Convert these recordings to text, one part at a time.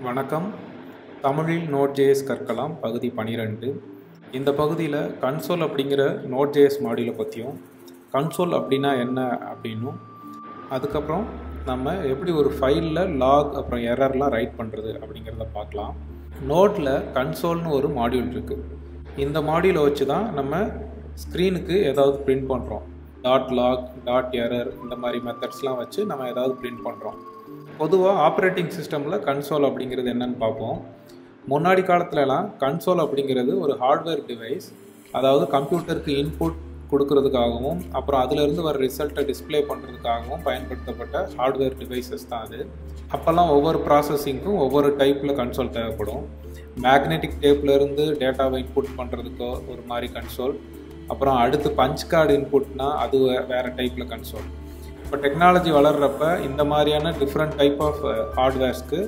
வணக்கம். தமிழில் Node.js கற்கலாம் பகுதி 12. இந்த பகுதியில் கன்சோல் அப்படிங்கிற Node.js மாடியூலை பற்றியும், கன்சோல் அப்படின்னா என்ன அப்படின்னும், அதுக்கப்புறம் நம்ம எப்படி ஒரு ஃபைலில் லாக் அப்புறம் எரர்லாம் ரைட் பண்ணுறது அப்படிங்கிறத பார்க்கலாம். நோட்டில் கன்சோல்னு ஒரு மாடியூல் இருக்குது. இந்த மாடியூலை வச்சு தான் நம்ம ஸ்க்ரீனுக்கு ஏதாவது பிரிண்ட் பண்ணுறோம். .log, .error இந்த மாதிரி மெத்தட்ஸ்லாம் வச்சு நம்ம ஏதாவது பிரிண்ட் பண்ணுறோம். பொதுவாக ஆப்ரேட்டிங் சிஸ்டமில் கன்சோல் அப்படிங்கிறது என்னன்னு பார்ப்போம். முன்னாடி காலத்துலலாம் கன்சோல் அப்படிங்கிறது ஒரு ஹார்ட்வேர் டிவைஸ், அதாவது கம்ப்யூட்டருக்கு இன்புட் கொடுக்கறதுக்காகவும் அப்புறம் அதிலிருந்து வர ரிசல்ட்டை டிஸ்பிளே பண்ணுறதுக்காகவும் பயன்படுத்தப்பட்ட ஹார்ட்வேர் டிவைசஸ் தான் அது. அப்போல்லாம் ஒவ்வொரு ப்ராசஸிங்க்கும் ஒவ்வொரு டைப்பில் கன்சோல் தேவைப்படும். மேக்னெட்டிக் டேப்லேருந்து டேட்டாவை இன்புட் பண்ணுறதுக்கோ ஒரு மாதிரி கன்சோல், அப்புறம் அடுத்து பஞ்ச் கார்டு இன்புட்னா அது வேறு டைப்பில் கன்சோல். இப்போ டெக்னாலஜி வளர்கிறப்ப இந்த மாதிரியான டிஃப்ரெண்ட் டைப் ஆஃப் ஹார்ட்வேர்ஸ்க்கு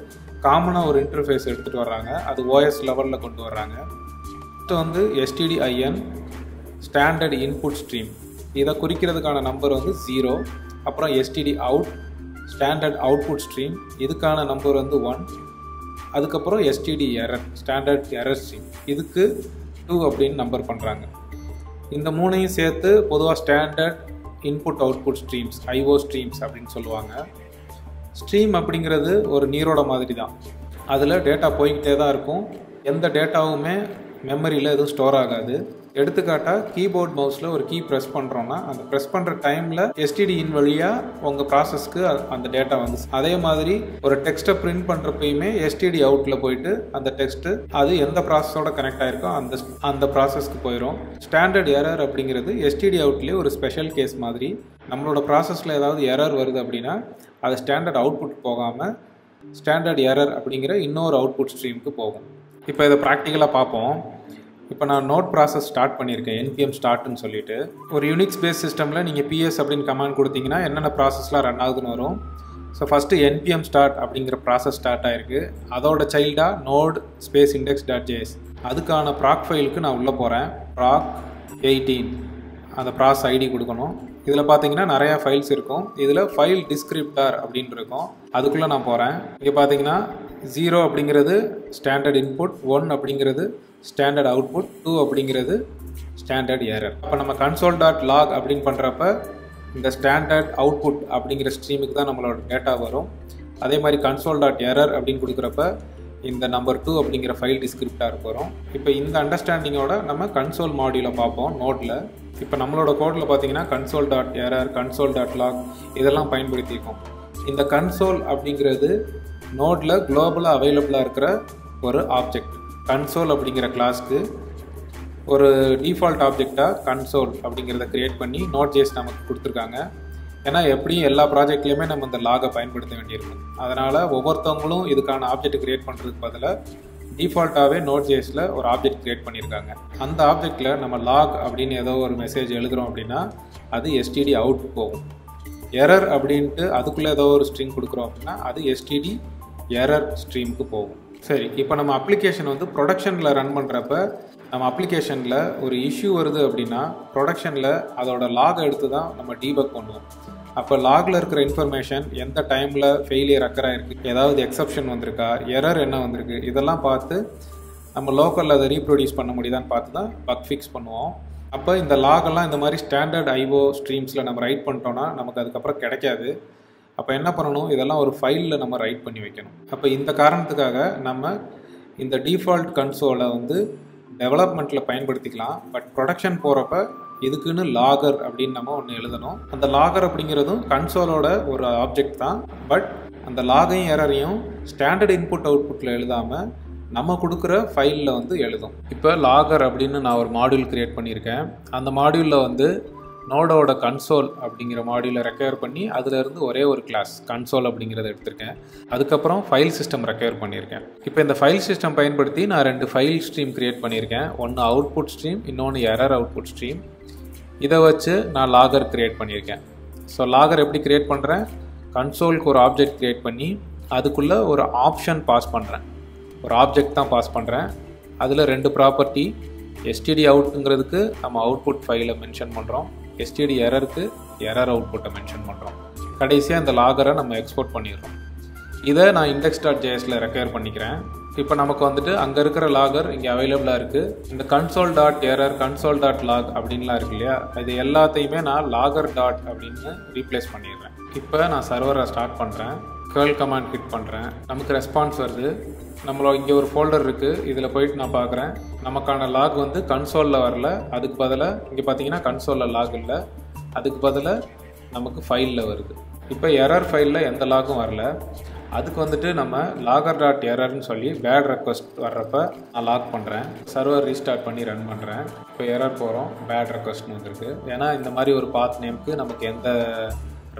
காமனாக ஒரு இன்டர்ஃபேஸ் எடுத்துகிட்டு வர்றாங்க. அது ஓஎஸ் லெவலில் கொண்டு வர்றாங்க. ஃபஸ்ட்டு வந்து STDIN, ஸ்டாண்டர்ட் இன்புட் ஸ்ட்ரீம். இதை குறிக்கிறதுக்கான நம்பர் வந்து 0. அப்புறம் STDOut, ஸ்டாண்டர்ட் அவுட்புட் ஸ்ட்ரீம். இதுக்கான நம்பர் வந்து 1. அதுக்கப்புறம் STDError, ஸ்டாண்டர்ட் எரர் ஸ்ட்ரீம். இதுக்கு 2 அப்படின்னு நம்பர் பண்ணுறாங்க. இந்த மூணையும் சேர்த்து பொதுவாக standard input output streams, IO streams அப்படின்னு சொல்லுவாங்க. ஸ்ட்ரீம் அப்படிங்கிறது ஒரு நீரோட மாதிரி தான். அதில் டேட்டா போய்கிட்டே தான் இருக்கும். எந்த டேட்டாவுமே மெமரியில் எதுவும் ஸ்டோர் ஆகாது. எடுத்துக்காட்டாக கீபோர்ட் மவுஸில் ஒரு கீ ப்ரெஸ் பண்ணுறோன்னா அந்த ப்ரெஸ் பண்ணுற டைமில் STDIN வழியாக உங்கள் ப்ராசஸ்க்கு அந்த டேட்டா வந்து, அதே மாதிரி ஒரு டெக்ஸ்ட்டை பிரிண்ட் பண்ணுறப்பயுமே STD அவுட்டில் போயிட்டு அந்த டெக்ஸ்ட்டு அது எந்த ப்ராசஸோட கனெக்ட் ஆகிருக்கோ அந்த ப்ராசஸ்க்கு போயிடும். ஸ்டாண்டர்ட் எரர் அப்படிங்கிறது STD அவுட்லேயே ஒரு ஸ்பெஷல் கேஸ் மாதிரி. நம்மளோட ப்ராசஸில் ஏதாவது எரர் வருது அப்படின்னா அது ஸ்டாண்டர்ட் அவுட்புட் போகாமல் ஸ்டாண்டர்ட் எரர் அப்படிங்கிற இன்னொரு அவுட்புட் ஸ்ட்ரீமுக்கு போகும். இப்போ இதை ப்ராக்டிக்கலாக பார்ப்போம். இப்போ நான் நோட் ப்ராசஸ் ஸ்டார்ட் பண்ணியிருக்கேன், npm ஸ்டார்ட்னு சொல்லிட்டு. ஒரு யூனிக்ஸ் பேஸ் சிஸ்டமில் நீங்கள் PS அப்படின்னு கமாண்ட் கொடுத்தீங்கன்னா என்னென்ன ப்ராசஸ்லாம் ரன் ஆகுதுன்னு வரும். ஸோ ஃபஸ்ட்டு npm ஸ்டார்ட் அப்படிங்கிற ப்ராசஸ் ஸ்டார்ட் ஆகிருக்கு. அதோட சைல்டாக node ஸ்பேஸ் index.js, அதுக்கான ப்ராக் ஃபைலுக்கு நான் உள்ளே போகிறேன். ப்ராக் 18 அந்த ப்ராசஸ் ஐடி கொடுக்கணும். இதில் பார்த்தீங்கன்னா நிறையா ஃபைல்ஸ் இருக்கும். இதில் ஃபைல் டிஸ்கிரிப்டார் அப்படின்னு இருக்கும். அதுக்குள்ளே நான் போகிறேன். இங்கே பார்த்தீங்கன்னா 0 அப்படிங்கிறது ஸ்டாண்டர்ட் இன்புட், 1 அப்படிங்கிறது ஸ்டாண்டர்ட் அவுட்புட், 2 அப்படிங்கிறது ஸ்டாண்டர்ட் எரர். அப்போ நம்ம console.log அப்படின்னு பண்ணுறப்ப இந்த ஸ்டாண்டர்ட் அவுட்புட் அப்படிங்கிற ஸ்ட்ரீமுக்கு தான் நம்மளோட டேட்டா வரும். அதே மாதிரி console.error அப்படின்னு கொடுக்குறப்ப இந்த நம்பர் 2 அப்படிங்கிற ஃபைல் டிஸ்கிரிப்டாருக்கு வரும். இப்போ இந்த அண்டர்ஸ்டாண்டிங்கோட நம்ம கன்சோல் மாடியூலை பார்ப்போம் நோட்டில். இப்போ நம்மளோட கோடில் பார்த்தீங்கன்னா console.error, console.log இதெல்லாம் பயன்படுத்தியிருக்கோம். இந்த கன்சோல் அப்படிங்கிறது நோட்டில் குளோபலாக அவைலபிளாக இருக்கிற ஒரு ஆப்ஜெக்ட். கன்சோல் அப்படிங்கிற கிளாஸ்க்கு ஒரு டிஃபால்ட் ஆப்ஜெக்டாக கன்சோல் அப்படிங்கிறத க்ரியேட் பண்ணி Node.js நமக்கு கொடுத்துருக்காங்க. ஏன்னா எப்படியும் எல்லா ப்ராஜெக்ட்லேயுமே நம்ம இந்த லாகை பயன்படுத்த வேண்டியிருக்கும். அதனால் ஒவ்வொருத்தவங்களும் இதுக்கான ஆப்ஜெக்ட் க்ரியேட் பண்ணுறதுக்கு பதிலாக டிஃபால்ட்டாகவே Node.jsல ஒரு ஆப்ஜெக்ட் க்ரியேட் பண்ணியிருக்காங்க. அந்த ஆப்ஜெக்டில் நம்ம லாக் அப்படின்னு ஏதோ ஒரு மெசேஜ் எழுதுகிறோம் அப்படின்னா அது STD அவுட் போகும். எரர் அப்படின்ட்டு அதுக்குள்ளே ஏதோ ஒரு ஸ்ட்ரிங் கொடுக்குறோம் அப்படின்னா அது STD எரர் ஸ்ட்ரீமுக்கு போகும். சரி, இப்போ நம்ம அப்ளிகேஷன் வந்து ப்ரொடக்ஷனில் ரன் பண்ணுறப்ப நம்ம அப்ளிகேஷனில் ஒரு இஷ்யூ வருது அப்படின்னா ப்ரொடக்ஷனில் அதோட லாக் எடுத்து தான் நம்ம டீபக் பண்ணுவோம். அப்போ லாகில் இருக்கிற இன்ஃபர்மேஷன் எந்த டைமில் ஃபெயிலியர் அக்கர் ஆகிருக்கு, ஏதாவது எக்ஸப்ஷன் வந்திருக்கா, எரர் என்ன வந்திருக்கு, இதெல்லாம் பார்த்து நம்ம லோக்கலில் அதை ரீப்ரொடியூஸ் பண்ண முடியுதான்னு பார்த்து தான் பக் ஃபிக்ஸ் பண்ணுவோம். அப்போ இந்த லாகெல்லாம் இந்த மாதிரி ஸ்டாண்டர்ட் IO ஸ்ட்ரீம்ஸில் நம்ம ரைட் பண்ணிட்டோன்னா நமக்கு அதுக்கப்புறம் கிடைக்காது. அப்போ என்ன பண்ணணும், இதெல்லாம் ஒரு ஃபைலில் நம்ம ரைட் பண்ணி வைக்கணும். அப்போ இந்த காரணத்துக்காக நம்ம இந்த டிஃபால்ட் கன்சோலை வந்து டெவலப்மெண்ட்டில் பயன்படுத்திக்கலாம். பட் ப்ரொடக்ஷன் போகிறப்ப இதுக்குன்னு லாகர் அப்படின்னு நம்ம ஒன்று எழுதணும். அந்த லாகர் அப்படிங்கிறதும் கன்சோலோட ஒரு ஆப்ஜெக்ட் தான். பட் அந்த லாகையும் எரரையும் ஸ்டாண்டர்ட் இன்புட் அவுட்புட்டில் எழுதாமல் நம்ம கொடுக்குற ஃபைலில் வந்து எழுதும். இப்போ லாகர் அப்படின்னு நான் ஒரு மாடியூல் க்ரியேட் பண்ணியிருக்கேன். அந்த மாடியூலில் வந்து நோடோட கன்சோல் அப்படிங்கிற மாடியூலை ரெக்கவர் பண்ணி அதிலிருந்து ஒரே ஒரு கிளாஸ் கன்சோல் அப்படிங்கிறத எடுத்திருக்கேன். அதுக்கப்புறம் ஃபைல் சிஸ்டம் ரெக்கவர் பண்ணியிருக்கேன். இப்போ இந்த ஃபைல் சிஸ்டம் பயன்படுத்தி நான் 2 ஃபைல் ஸ்ட்ரீம் க்ரியேட் பண்ணியிருக்கேன். ஒன்று அவுட்புட் ஸ்ட்ரீம், இன்னொன்று எரர் அவுட்புட் ஸ்ட்ரீம். இதை வச்சு நான் லாகர் க்ரியேட் பண்ணியிருக்கேன். ஸோ லாகர் எப்படி க்ரியேட் பண்ணுறேன், கன்சோலுக்கு ஒரு ஆப்ஜெக்ட் க்ரியேட் பண்ணி அதுக்குள்ளே ஒரு ஆப்ஷன் பாஸ் பண்ணுறேன். ஒரு ஆப்ஜெக்ட் தான் பாஸ் பண்ணுறேன். அதில் 2 ப்ராப்பர்ட்டி, STD அவுட்டுங்கிறதுக்கு நம்ம அவுட்புட் ஃபைலை மென்ஷன் பண்ணுறோம், STD எரருக்கு எரர் அவுட்புட்டை மென்ஷன் பண்ணுறோம். கடைசியாக இந்த லாகரை நம்ம எக்ஸ்போர்ட் பண்ணிடுறோம். இதை நான் index.jsல ரெக்வயர் பண்ணிக்கிறேன். இப்போ நமக்கு வந்துட்டு அங்கே இருக்கிற லாகர் இங்கே அவைலபிளாக இருக்குது. இந்த console.error console.log அப்படின்லாம் இருக்கு இல்லையா, இது எல்லாத்தையுமே நான் லாகர் டாட் அப்படின்னு ரீப்ளேஸ் பண்ணிடுறேன். இப்போ நான் சர்வரை ஸ்டார்ட் பண்ணுறேன். கேர்ள் கமாண்ட் ஹிட் பண்ணுறேன். நமக்கு ரெஸ்பான்ஸ் வருது. நம்மளோட இங்கே ஒரு ஃபோல்டர் இருக்குது, இதில் போயிட்டு நான் பார்க்குறேன். நமக்கான லாக் வந்து கன்சோலில் வரல, அதுக்கு பதிலாக இங்கே பார்த்தீங்கன்னா கன்சோலில் லாக் இல்லை, அதுக்கு பதிலாக நமக்கு ஃபைலில் வருது. இப்போ எரர் ஃபைலில் எந்த லாகும் வரல. அதுக்கு வந்துட்டு நம்ம லாகர் டாட் எரர்னு சொல்லி பேட் ரெக்வஸ்ட் வர்றப்ப நான் லாக் பண்ணுறேன். சர்வர் ரீஸ்டார்ட் பண்ணி ரன் பண்ணுறேன். இப்போ எரர் போகிறோம், பேட் ரெக்வஸ்ட்னு வந்துருக்கு. ஏன்னா இந்த மாதிரி ஒரு பாத் நேமுக்கு நமக்கு எந்த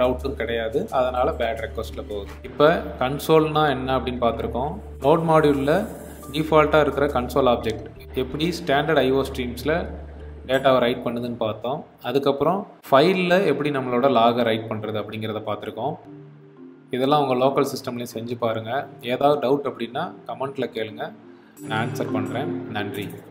ரவுட்டும் கிடையாது, அதனால் பேட் ரெக்வஸ்ட்டில் போகுது. இப்போ கன்சோல்னால் என்ன அப்படின்னு பார்த்துருக்கோம். நோட் மாடியூலில் டிஃபால்ட்டாக இருக்கிற கன்சோல் ஆப்ஜெக்ட் எப்படி ஸ்டாண்டர்ட் ஐஓ ஸ்ட்ரீம்ஸில் டேட்டாவை ரைட் பண்ணுதுன்னு பார்த்தோம். அதுக்கப்புறம் ஃபைலில் எப்படி நம்மளோட லாகை ரைட் பண்ணுறது அப்படிங்கிறத பார்த்துருக்கோம். இதெல்லாம் உங்கள் லோக்கல் சிஸ்டம்லேயும் செஞ்சு பாருங்கள். ஏதாவது டவுட் அப்படின்னா கமெண்ட்டில் கேளுங்கள், நான் ஆன்சர் பண்ணுறேன். நன்றி.